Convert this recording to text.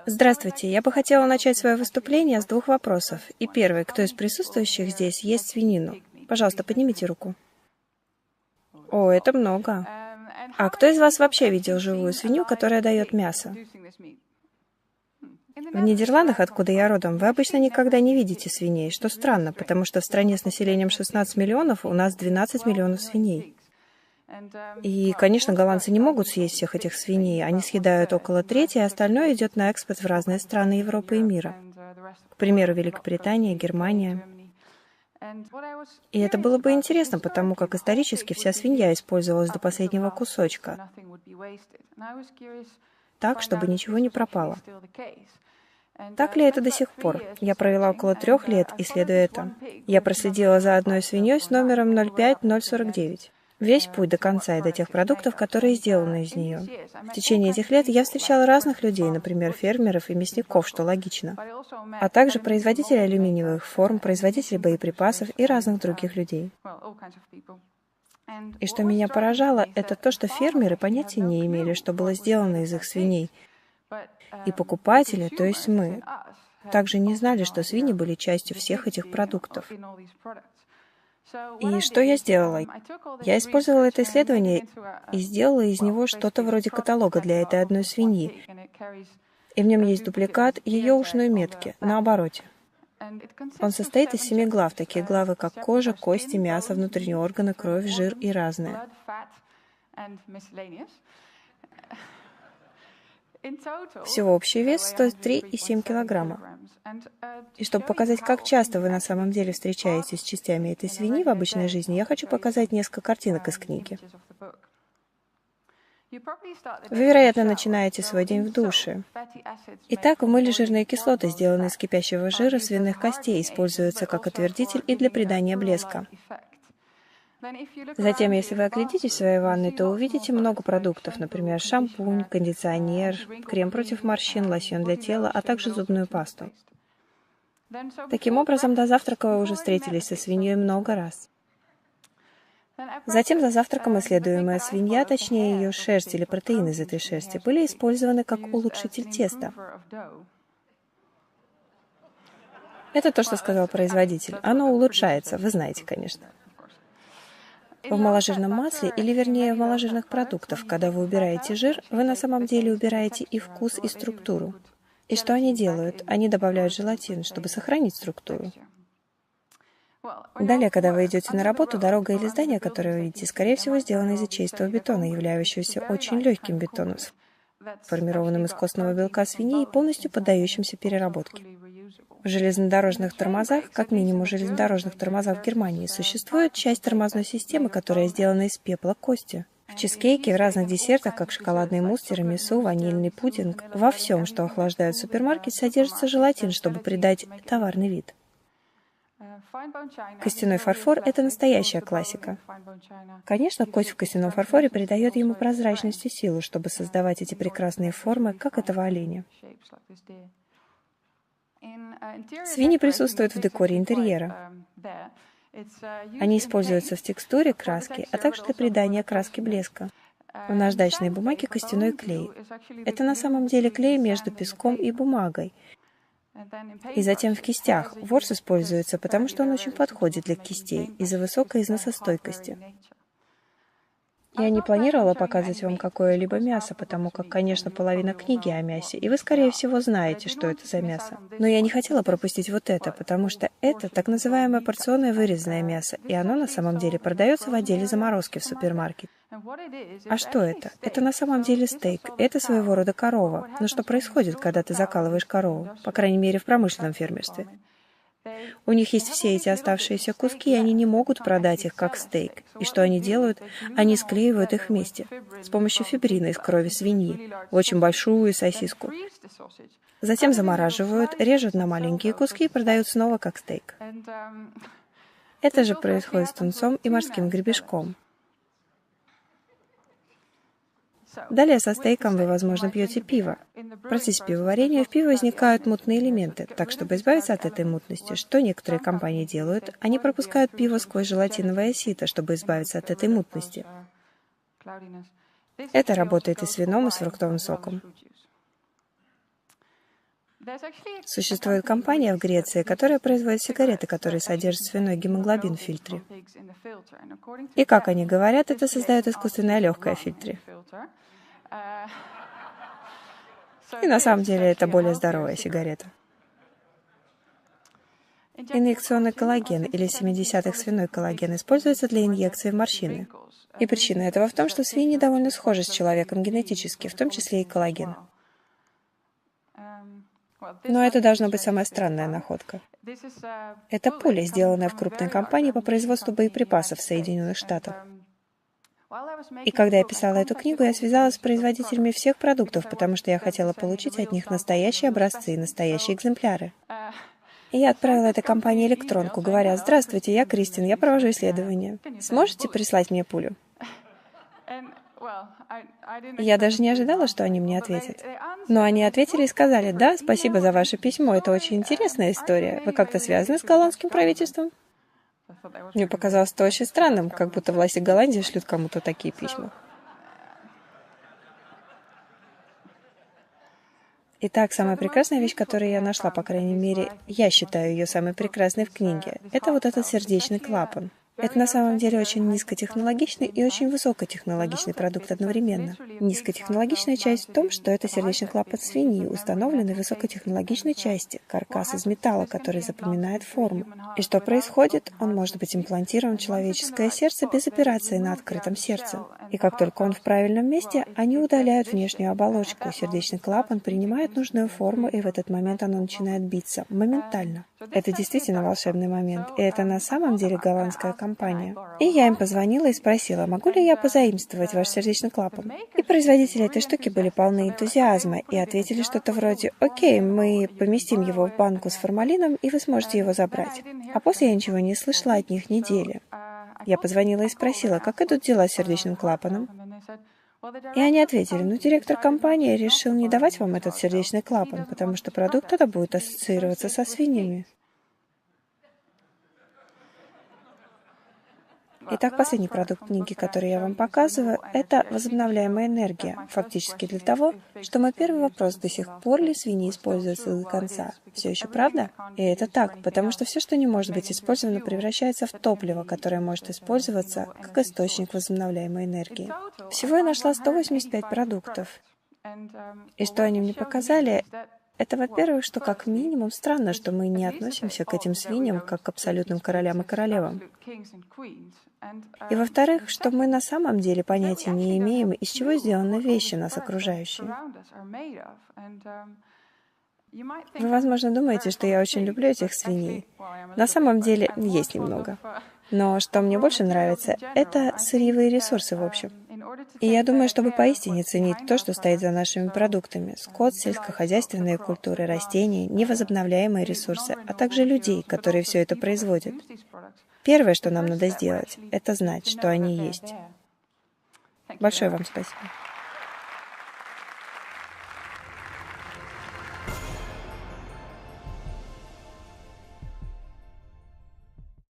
Здравствуйте, я бы хотела начать свое выступление с двух вопросов. И первый, кто из присутствующих здесь ест свинину? Пожалуйста, поднимите руку. О, это много. А кто из вас вообще видел живую свинью, которая дает мясо? В Нидерландах, откуда я родом, вы обычно никогда не видите свиней, что странно, потому что в стране с населением 16 миллионов у нас 12 миллионов свиней. И, конечно, голландцы не могут съесть всех этих свиней, они съедают около трети, а остальное идет на экспорт в разные страны Европы и мира. К примеру, Великобритания, Германия. И это было бы интересно, потому как исторически вся свинья использовалась до последнего кусочка, так, чтобы ничего не пропало. Так ли это до сих пор? Я провела около 3 лет, исследуя это. Я проследила за одной свиньей с номером 05049. Весь путь до конца и до тех продуктов, которые сделаны из нее. В течение этих лет я встречала разных людей, например, фермеров и мясников, что логично, а также производителей алюминиевых форм, производителей боеприпасов и разных других людей. И что меня поражало, это то, что фермеры понятия не имели, что было сделано из их свиней. И покупатели, то есть мы, также не знали, что свиньи были частью всех этих продуктов. И что я сделала? Я использовала это исследование и сделала из него что-то вроде каталога для этой одной свиньи. И в нем есть дубликат ее ушной метки на обороте. Он состоит из 7 глав, такие главы, как кожа, кости, мясо, внутренние органы, кровь, жир и разное. Всего общий вес стоит 3,7 килограмма. И чтобы показать, как часто вы на самом деле встречаетесь с частями этой свиньи в обычной жизни, я хочу показать несколько картинок из книги. Вы, вероятно, начинаете свой день в душе. Итак, в мыле жирные кислоты, сделанные из кипящего жира свиных костей, используются как отвердитель и для придания блеска. Затем, если вы оглядитесь в своей ванной, то увидите много продуктов, например, шампунь, кондиционер, крем против морщин, лосьон для тела, а также зубную пасту. Таким образом, до завтрака вы уже встретились со свиньей много раз. Затем за завтраком исследуемая свинья, точнее ее шерсть или протеин из этой шерсти, были использованы как улучшитель теста. Это то, что сказал производитель. Оно улучшается, вы знаете, конечно. В маложирном масле, или вернее в маложирных продуктах, когда вы убираете жир, вы на самом деле убираете и вкус, и структуру. И что они делают? Они добавляют желатин, чтобы сохранить структуру. Далее, когда вы идете на работу, дорога или здание, которое вы видите, скорее всего, сделано из ячеистого бетона, являющегося очень легким бетоном, сформированным из костного белка свиньи и полностью поддающимся переработке. В железнодорожных тормозах, как минимум в железнодорожных тормозах в Германии, существует часть тормозной системы, которая сделана из пепла кости. В чизкейке, в разных десертах, как шоколадный мусс, тирамису, ванильный пудинг, во всем, что охлаждают в супермаркете, содержится желатин, чтобы придать товарный вид. Костяной фарфор – это настоящая классика. Конечно, кость в костяном фарфоре придает ему прозрачность и силу, чтобы создавать эти прекрасные формы, как этого оленя. Свиньи присутствуют в декоре интерьера. Они используются в текстуре краски, а также для придания краске блеска. В наждачной бумаге костяной клей. Это на самом деле клей между песком и бумагой. И затем в кистях. Ворс используется, потому что он очень подходит для кистей из-за высокой износостойкости. Я не планировала показывать вам какое-либо мясо, потому как, конечно, половина книги о мясе, и вы, скорее всего, знаете, что это за мясо. Но я не хотела пропустить вот это, потому что это так называемое порционное вырезанное мясо, и оно на самом деле продается в отделе заморозки в супермаркете. А что это? Это на самом деле стейк. Это своего рода корова. Но что происходит, когда ты закалываешь корову? По крайней мере, в промышленном фермерстве. У них есть все эти оставшиеся куски, и они не могут продать их как стейк. И что они делают? Они склеивают их вместе с помощью фибрина из крови свиньи в очень большую сосиску. Затем замораживают, режут на маленькие куски и продают снова как стейк. Это же происходит с тунцом и морским гребешком. Далее со стейком вы, возможно, пьете пиво. В процессе пивоварения в пиве возникают мутные элементы, так чтобы избавиться от этой мутности, что некоторые компании делают, они пропускают пиво сквозь желатиновое сито, чтобы избавиться от этой мутности. Это работает и с вином, и с фруктовым соком. Существует компания в Греции, которая производит сигареты, которые содержат свиной гемоглобин в фильтре. И, как они говорят, это создает искусственное легкое в фильтре. И на самом деле это более здоровая сигарета. Инъекционный коллаген или 70-х свиной коллаген используется для инъекции в морщины. И причина этого в том, что свиньи довольно схожи с человеком генетически, в том числе и коллаген. Но это должна быть самая странная находка. Это пуля, сделанная в крупной компании по производству боеприпасов в Соединенных Штатах. И когда я писала эту книгу, я связалась с производителями всех продуктов, потому что я хотела получить от них настоящие образцы и настоящие экземпляры. И я отправила этой компании электронку, говоря: «Здравствуйте, я Кристин, я провожу исследование. Сможете прислать мне пулю?» Я даже не ожидала, что они мне ответят. Но они ответили и сказали: «Да, спасибо за ваше письмо, это очень интересная история. Вы как-то связаны с голландским правительством?» Мне показалось это очень странным, как будто власти Голландии шлют кому-то такие письма. Итак, самая прекрасная вещь, которую я нашла, по крайней мере, я считаю ее самой прекрасной в книге, это вот этот сердечный клапан. Это на самом деле очень низкотехнологичный и очень высокотехнологичный продукт одновременно. Низкотехнологичная часть в том, что это сердечный клапан свиньи, установленный в высокотехнологичной части, каркас из металла, который запоминает форму. И что происходит? Он может быть имплантирован в человеческое сердце без операции на открытом сердце. И как только он в правильном месте, они удаляют внешнюю оболочку, сердечный клапан принимает нужную форму, и в этот момент оно начинает биться моментально. Это действительно волшебный момент, и это на самом деле голландская компания. И я им позвонила и спросила, могу ли я позаимствовать ваш сердечный клапан. И производители этой штуки были полны энтузиазма и ответили что-то вроде: «Окей, мы поместим его в банку с формалином, и вы сможете его забрать». А после я ничего не слышала от них недели. Я позвонила и спросила, как идут дела с сердечным клапаном. И они ответили: директор компании решил не давать вам этот сердечный клапан, потому что продукт это будет ассоциироваться со свиньями. Итак, последний продукт книги, который я вам показываю, это возобновляемая энергия. Фактически для того, что мой первый вопрос: до сих пор ли свиньи используются до конца? Все еще правда? И это так, потому что все, что не может быть использовано, превращается в топливо, которое может использоваться как источник возобновляемой энергии. Всего я нашла 185 продуктов. И что они мне показали? Это, во-первых, что как минимум странно, что мы не относимся к этим свиньям как к абсолютным королям и королевам. И, во-вторых, что мы на самом деле понятия не имеем, из чего сделаны вещи, нас окружающие. Вы, возможно, думаете, что я очень люблю этих свиней. На самом деле, есть немного. Но что мне больше нравится, это сырьевые ресурсы в общем. И я думаю, чтобы поистине ценить то, что стоит за нашими продуктами — скот, сельскохозяйственные культуры, растения, невозобновляемые ресурсы, а также людей, которые все это производят. Первое, что нам надо сделать, это знать, что они есть. Большое вам спасибо.